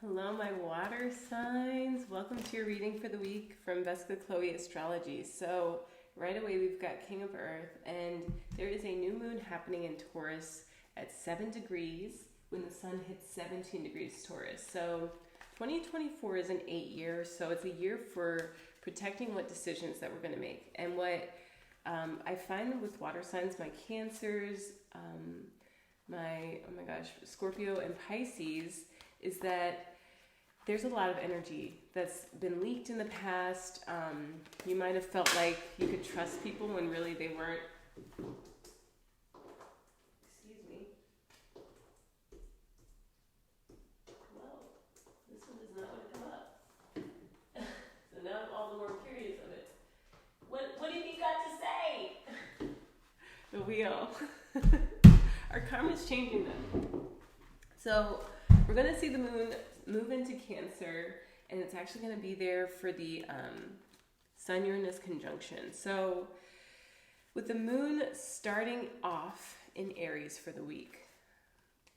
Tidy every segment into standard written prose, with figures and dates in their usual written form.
Hello, my water signs. Welcome to your reading for the week from Vesica, Astrology. So, right away, we've got King of Earth, and there is a new moon happening in Taurus at 7 degrees when the sun hits 17 degrees Taurus. So, 2024 is an 8-year, so it's a year for protecting what decisions that we're going to make. And what I find with water signs, my Cancers, my Scorpio and Pisces, is that there's a lot of energy that's been leaked in the past. You might have felt like you could trust people when really they weren't. Excuse me. Well, this one does not want to come up. So now I'm all the more curious of it. What have you got to say? The wheel. Our karma's changing them. So we're going to see the moon move into Cancer, and it's actually going to be there for the Sun-Uranus conjunction. So with the moon starting off in Aries for the week,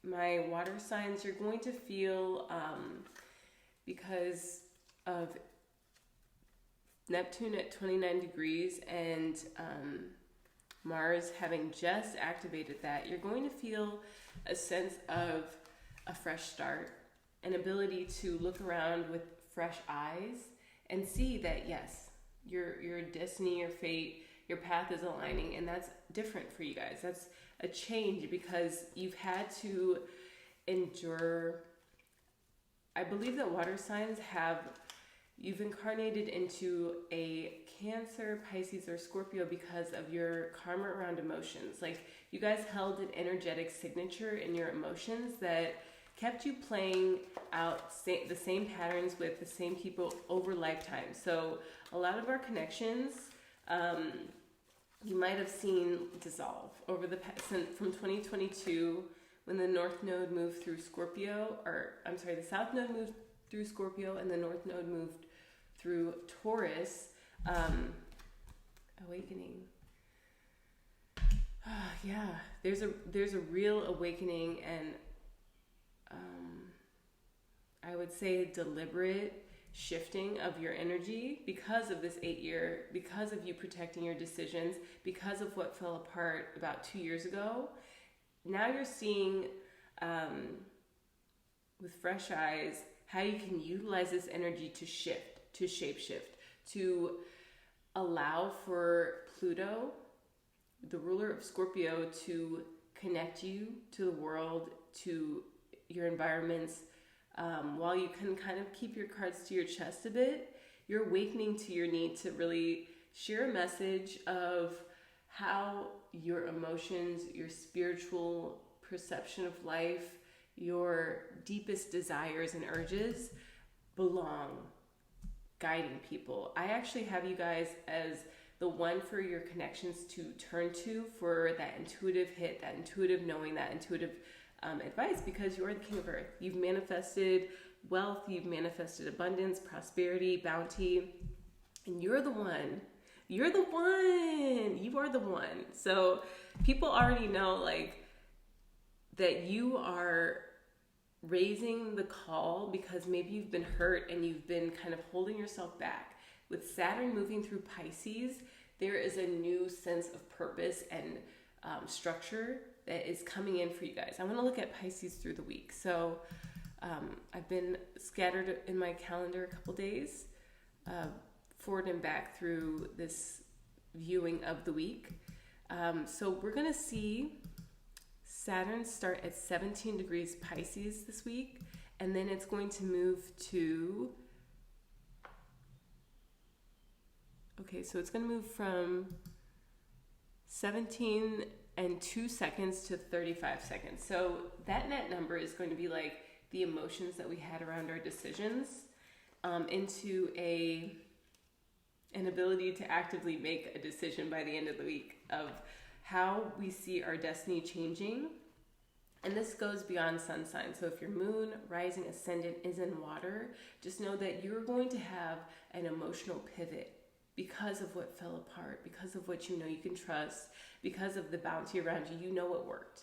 my water signs, you're going to feel, because of Neptune at 29 degrees and Mars having just activated that, you're going to feel a sense of a fresh start, an ability to look around with fresh eyes and see that yes, your destiny, your fate, your path is aligning, and that's different for you guys. That's a change because you've had to endure. I believe that water signs you've incarnated into a Cancer, Pisces, or Scorpio because of your karma around emotions. Like, you guys held an energetic signature in your emotions that kept you playing out the same patterns with the same people over lifetimes. So a lot of our connections, you might have seen dissolve over the past, from 2022 when the North Node moved through Scorpio, the South Node moved through Scorpio and the North Node moved through Taurus. Awakening. Yeah, there's a real awakening, and I would say deliberate shifting of your energy because of this 8-year, because of you protecting your decisions, because of what fell apart about 2 years ago. Now you're seeing with fresh eyes how you can utilize this energy to shift, to shapeshift, to allow for Pluto, the ruler of Scorpio, to connect you to the world, to your environments. While you can kind of keep your cards to your chest a bit, you're awakening to your need to really share a message of how your emotions, your spiritual perception of life, your deepest desires and urges belong, guiding people. I actually have you guys as the one for your connections to turn to for that intuitive hit, that intuitive knowing, that intuitive advice, because you're the King of Earth. You've manifested wealth, you've manifested abundance, prosperity, bounty, and you're the one. You're the one. You are the one. So people already know that you are raising the call because maybe you've been hurt and you've been kind of holding yourself back. With Saturn moving through Pisces, there is a new sense of purpose and structure that is coming in for you guys. I want to look at Pisces through the week. So I've been scattered in my calendar a couple days, forward and back through this viewing of the week. So we're going to see Saturn start at 17 degrees Pisces this week, and then it's going to move to... Okay, so it's going to move from 17 and 2 seconds to 35 seconds. So that net number is going to be like the emotions that we had around our decisions, into an ability to actively make a decision by the end of the week of how we see our destiny changing. And this goes beyond sun sign. So if your moon, rising, ascendant is in water, just know that you're going to have an emotional pivot because of what fell apart, because of what you know you can trust, because of the bounty around you. You know what worked.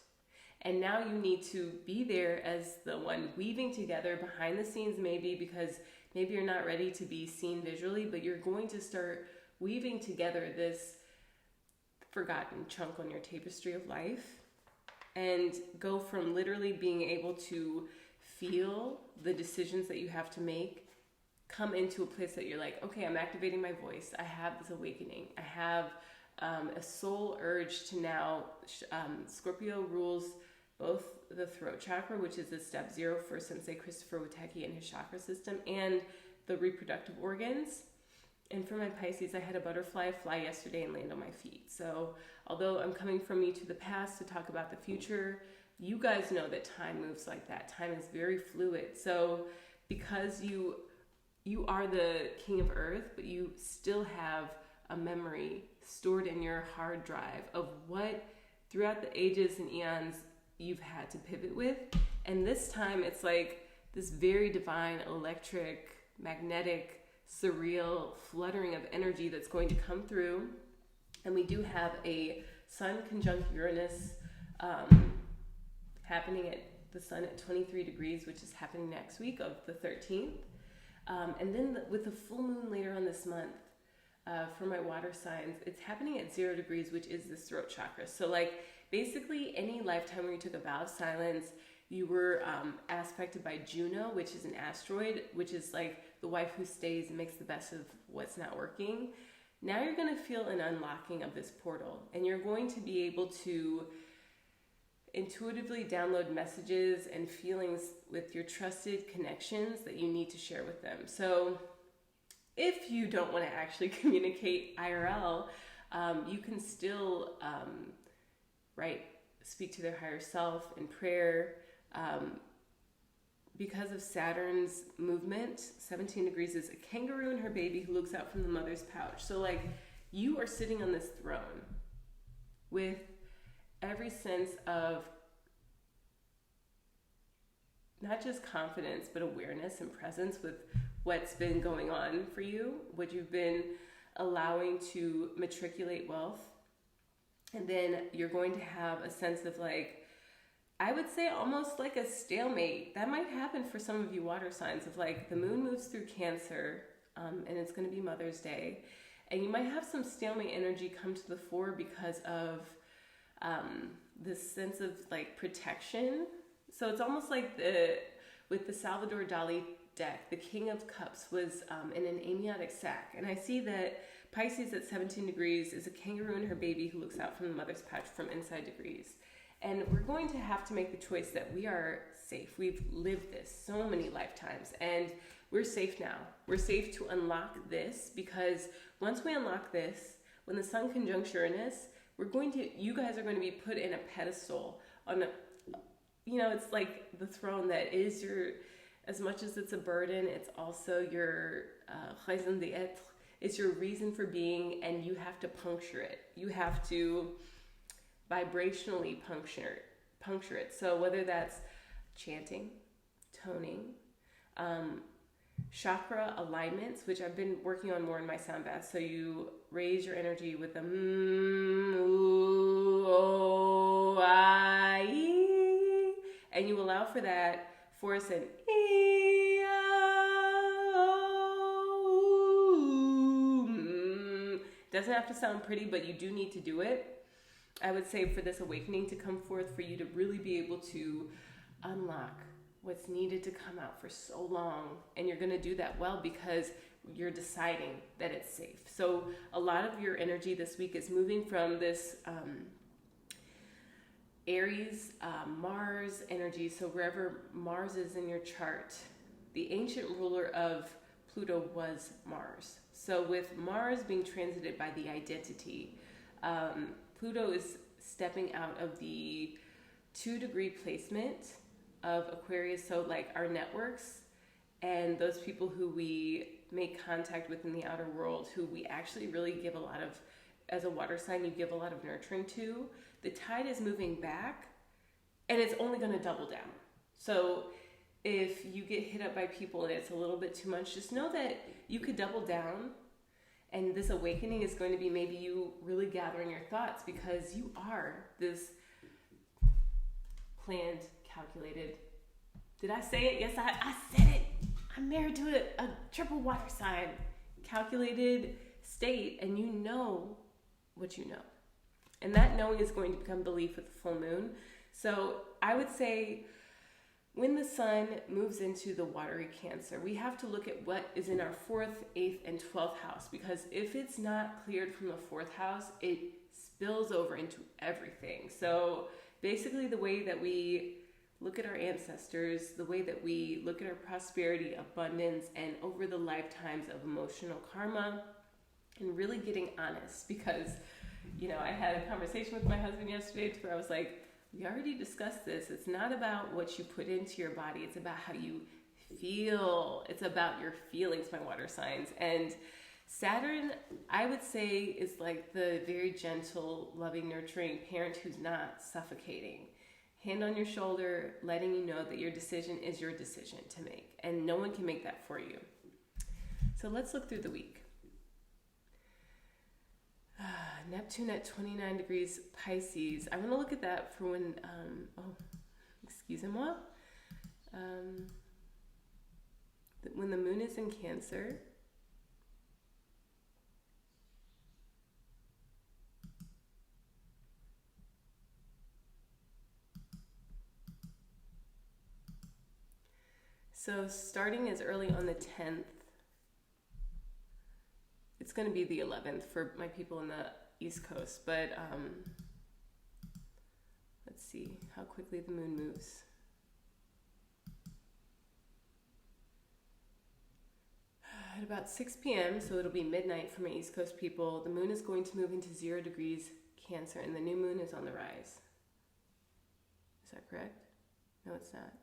And now you need to be there as the one weaving together behind the scenes, maybe because maybe you're not ready to be seen visually, but you're going to start weaving together this forgotten chunk on your tapestry of life and go from literally being able to feel the decisions that you have to make, come into a place that you're like, okay, I'm activating my voice. I have this awakening. I have a soul urge to now, Scorpio rules both the throat chakra, which is the step 0 for Sensei Christopher Witecki and his chakra system, and the reproductive organs. And for my Pisces, I had a butterfly fly yesterday and land on my feet. So although I'm coming from you to the past to talk about the future, you guys know that time moves like that. Time is very fluid. So because you are the king of earth, but you still have a memory stored in your hard drive of what throughout the ages and eons you've had to pivot with. And this time it's like this very divine, electric, magnetic, surreal fluttering of energy that's going to come through. And we do have a Sun conjunct Uranus happening at the Sun at 23 degrees, which is happening next week of the 13th. And then with the full moon later on this month, for my water signs, it's happening at 0 degrees, which is the throat chakra. So like basically any lifetime where you took a vow of silence, you were aspected by Juno, which is an asteroid, which is like the wife who stays and makes the best of what's not working. Now you're going to feel an unlocking of this portal, and you're going to be able to intuitively download messages and feelings with your trusted connections that you need to share with them. So if you don't want to actually communicate IRL, you can still speak to their higher self in prayer. Because of Saturn's movement, 17 degrees is a kangaroo and her baby who looks out from the mother's pouch. So like you are sitting on this throne with every sense of not just confidence, but awareness and presence with what's been going on for you, what you've been allowing to matriculate wealth. And then you're going to have a sense of like, I would say almost like a stalemate. That might happen for some of you water signs of like the moon moves through Cancer and it's going to be Mother's Day. And you might have some stalemate energy come to the fore because of this sense of like protection. So it's almost like with the Salvador Dali deck, the King of Cups was in an amniotic sac. And I see that Pisces at 17 degrees is a kangaroo and her baby who looks out from the mother's pouch from inside degrees. And we're going to have to make the choice that we are safe. We've lived this so many lifetimes and we're safe now. We're safe to unlock this because once we unlock this, when the Sun conjuncts Uranus, you guys are going to be put in a pedestal on it's like the throne that is your, as much as it's a burden, it's also your raison d'être. It's your reason for being, and you have to puncture it. You have to vibrationally puncture it. So whether that's chanting, toning, chakra alignments, which I've been working on more in my sound bath. So you raise your energy with the and you allow for that force and doesn't have to sound pretty, but you do need to do it. I would say for this awakening to come forth, for you to really be able to unlock what's needed to come out for so long. And you're going to do that well because you're deciding that it's safe. So a lot of your energy this week is moving from this Aries, Mars energy. So wherever Mars is in your chart, the ancient ruler of Pluto was Mars. So with Mars being transited by the identity, Pluto is stepping out of the 2-degree placement of Aquarius. So like our networks and those people who we make contact with in the outer world, who we actually really give a lot of, as a water sign, you give a lot of nurturing to. The tide is moving back and it's only going to double down. So if you get hit up by people and it's a little bit too much, just know that you could double down, and this awakening is going to be maybe you really gathering your thoughts because you are this planned, calculated. Did I say it? Yes, I said it. I'm married to a triple water sign. Calculated state, and you know what you know. And that knowing is going to become belief with the full moon. So I would say when the sun moves into the watery Cancer, we have to look at what is in our 4th, 8th, and 12th house, because if it's not cleared from the 4th house, it spills over into everything. So basically the way that we look at our ancestors, the way that we look at our prosperity, abundance, and over the lifetimes of emotional karma, and really getting honest, because, you know, I had a conversation with my husband yesterday where I was like, we already discussed this. It's not about what you put into your body. It's about how you feel. It's about your feelings, my water signs. And Saturn, I would say, is like the very gentle, loving, nurturing parent who's not suffocating. Hand on your shoulder, letting you know that your decision is your decision to make, and no one can make that for you. So let's look through the week. Neptune at 29 degrees Pisces. I want to look at that for when, excusez-moi, when the moon is in Cancer. So starting as early on the 10th, it's going to be the 11th for my people in the East Coast, but let's see how quickly the moon moves. At about 6 p.m., so it'll be midnight for my East Coast people, the moon is going to move into 0 degrees Cancer, and the new moon is on the rise. Is that correct? No, it's not.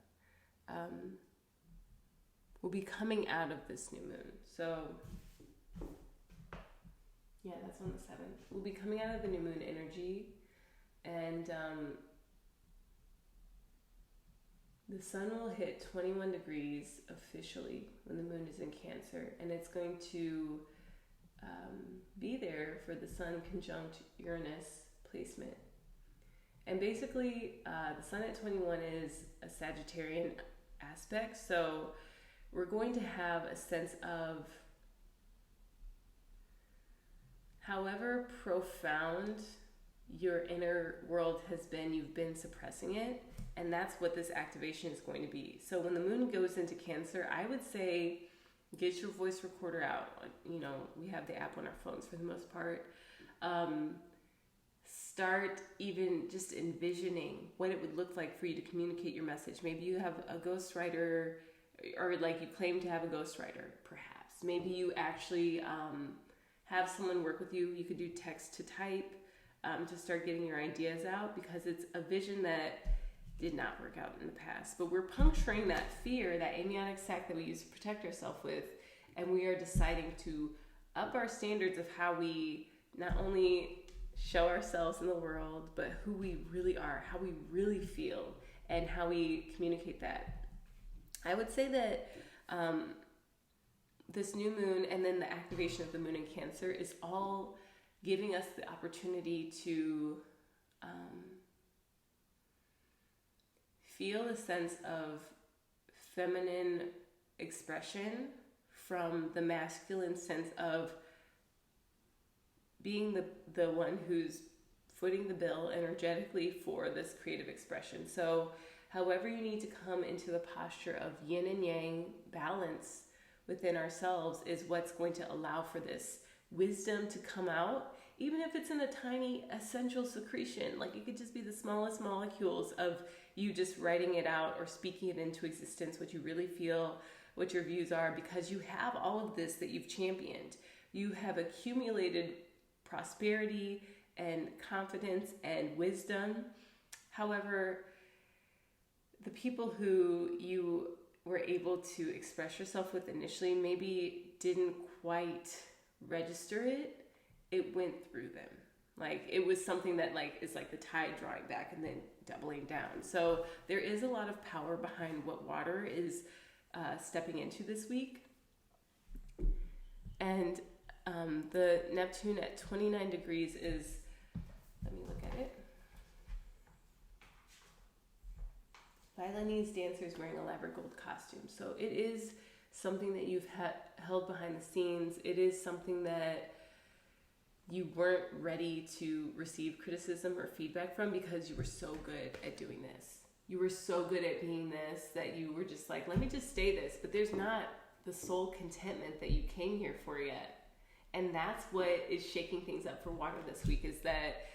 We'll be coming out of this new moon. So, yeah, that's on the 7th. We'll be coming out of the new moon energy, and the sun will hit 21 degrees officially when the moon is in Cancer, and it's going to be there for the sun conjunct Uranus placement. And basically, the sun at 21 is a Sagittarian aspect, so we're going to have a sense of, however profound your inner world has been, you've been suppressing it, and that's what this activation is going to be. So when the moon goes into Cancer, I would say get your voice recorder out. You know, we have the app on our phones for the most part. Start even just envisioning what it would look like for you to communicate your message. Maybe you have a ghostwriter, or like you claim to have a ghostwriter, perhaps. Maybe you actually have someone work with you. You could do text to type to start getting your ideas out, because it's a vision that did not work out in the past. But we're puncturing that fear, that amniotic sac that we use to protect ourselves with, and we are deciding to up our standards of how we not only show ourselves in the world, but who we really are, how we really feel, and how we communicate that. I would say that this new moon and then the activation of the moon in Cancer is all giving us the opportunity to feel a sense of feminine expression from the masculine sense of being the one who's footing the bill energetically for this creative expression. So however you need to come into the posture of yin and yang balance within ourselves is what's going to allow for this wisdom to come out, even if it's in a tiny essential secretion. Like it could just be the smallest molecules of you just writing it out or speaking it into existence, what you really feel, what your views are, because you have all of this that you've championed. You have accumulated prosperity and confidence and wisdom. However, the people who you were able to express yourself with initially maybe didn't quite register it. It went through them. Like it was something that like is like the tide drawing back and then doubling down. So there is a lot of power behind what water is stepping into this week. And the Neptune at 29 degrees is, let me look at it. Balinese dancers wearing elaborate gold costumes. So it is something that you've held behind the scenes. It is something that you weren't ready to receive criticism or feedback from because you were so good at doing this. You were so good at being this that you were just like, let me just stay this. But there's not the soul contentment that you came here for yet. And that's what is shaking things up for water this week, is that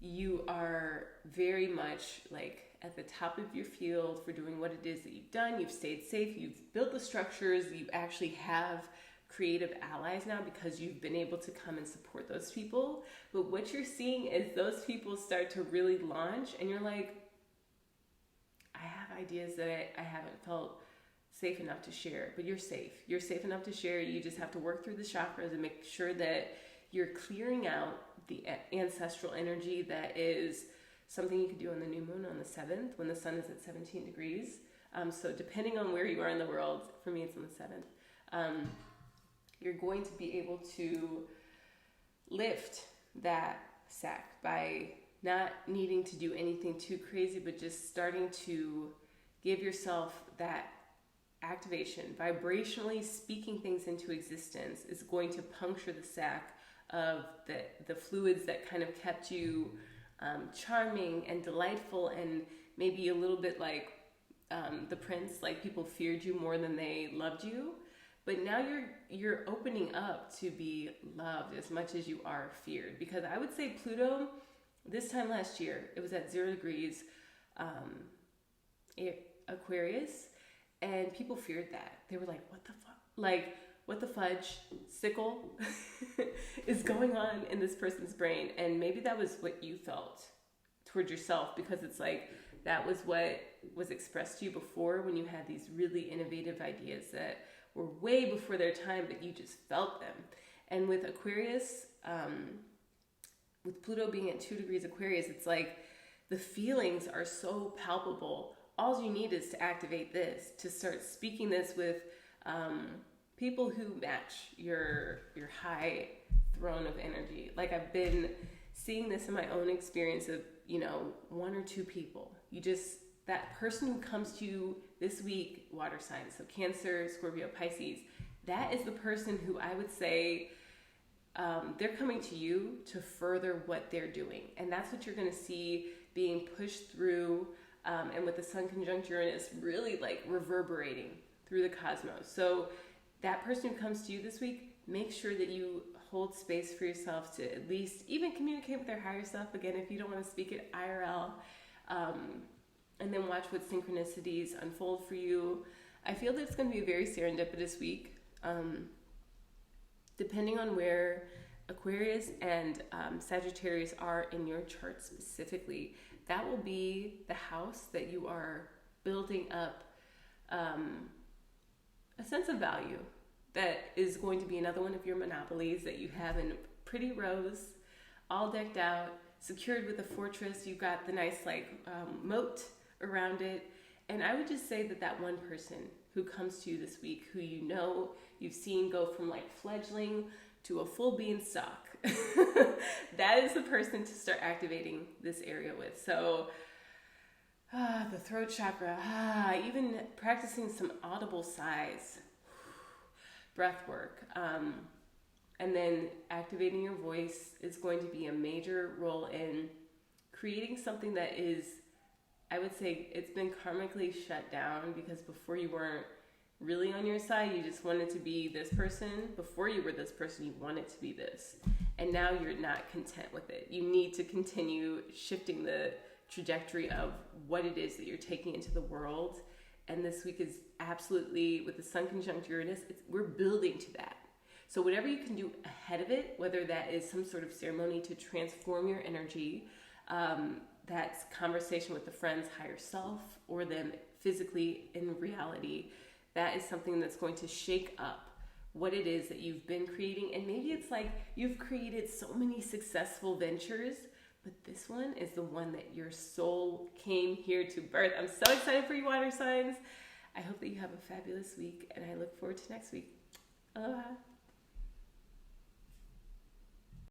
you are very much like at the top of your field for doing what it is that you've done. You've stayed safe. You've built the structures. You actually have creative allies now because you've been able to come and support those people. But what you're seeing is those people start to really launch, and you're like, I have ideas that I haven't felt safe enough to share. But you're safe. You're safe enough to share. You just have to work through the chakras and make sure that you're clearing out the ancestral energy. That is something you can do on the new moon on the 7th when the sun is at 17 degrees. So depending on where you are in the world, for me it's on the 7th, you're going to be able to lift that sack by not needing to do anything too crazy, but just starting to give yourself that activation. Vibrationally speaking things into existence is going to puncture the sac of the fluids that kind of kept you charming and delightful and maybe a little bit like the prince, like people feared you more than they loved you. But now you're opening up to be loved as much as you are feared. Because I would say Pluto, this time last year, it was at 0 degrees Aquarius, and people feared that. They were like, what the fuck? Like, what the fudge, sickle, is going on in this person's brain? And maybe that was what you felt towards yourself, because it's like, that was what was expressed to you before when you had these really innovative ideas that were way before their time, but you just felt them. And with Aquarius, with Pluto being at 2 degrees Aquarius, it's like the feelings are so palpable. All you need is to activate this, to start speaking this with people who match your high throne of energy. Like, I've been seeing this in my own experience of, 1 or 2 people. That person who comes to you this week, water signs, so Cancer, Scorpio, Pisces, that is the person who I would say they're coming to you to further what they're doing. And that's what you're going to see being pushed through, and with the Sun conjunct Uranus really like reverberating through the cosmos. So that person who comes to you this week, make sure that you hold space for yourself to at least even communicate with their higher self. Again, if you don't want to speak it IRL, and then watch what synchronicities unfold for you. I feel that it's going to be a very serendipitous week. Depending on where Aquarius and Sagittarius are in your chart specifically, that will be the house that you are building up a sense of value. That is going to be another one of your monopolies that you have in pretty rows, all decked out, secured with a fortress. You've got the nice moat around it. And I would just say that one person who comes to you this week, who you've seen go from like fledgling to a full beanstalk, that is the person to start activating this area with. So the throat chakra, even practicing some audible sighs, breath work, and then activating your voice is going to be a major role in creating something that is, I would say, it's been karmically shut down, because before you weren't really on your side, you just wanted to be this person. Before you were this person, you wanted to be this. And now you're not content with it. You need to continue shifting the trajectory of what it is that you're taking into the world. And this week is absolutely, with the Sun conjunct Uranus, we're building to that. So whatever you can do ahead of it, whether that is some sort of ceremony to transform your energy, that's conversation with the friend's higher self or them physically in reality, that is something that's going to shake up what it is that you've been creating. And maybe it's like you've created so many successful ventures, but this one is the one that your soul came here to birth. I'm so excited for you, water signs. I hope that you have a fabulous week, and I look forward to next week. Aloha.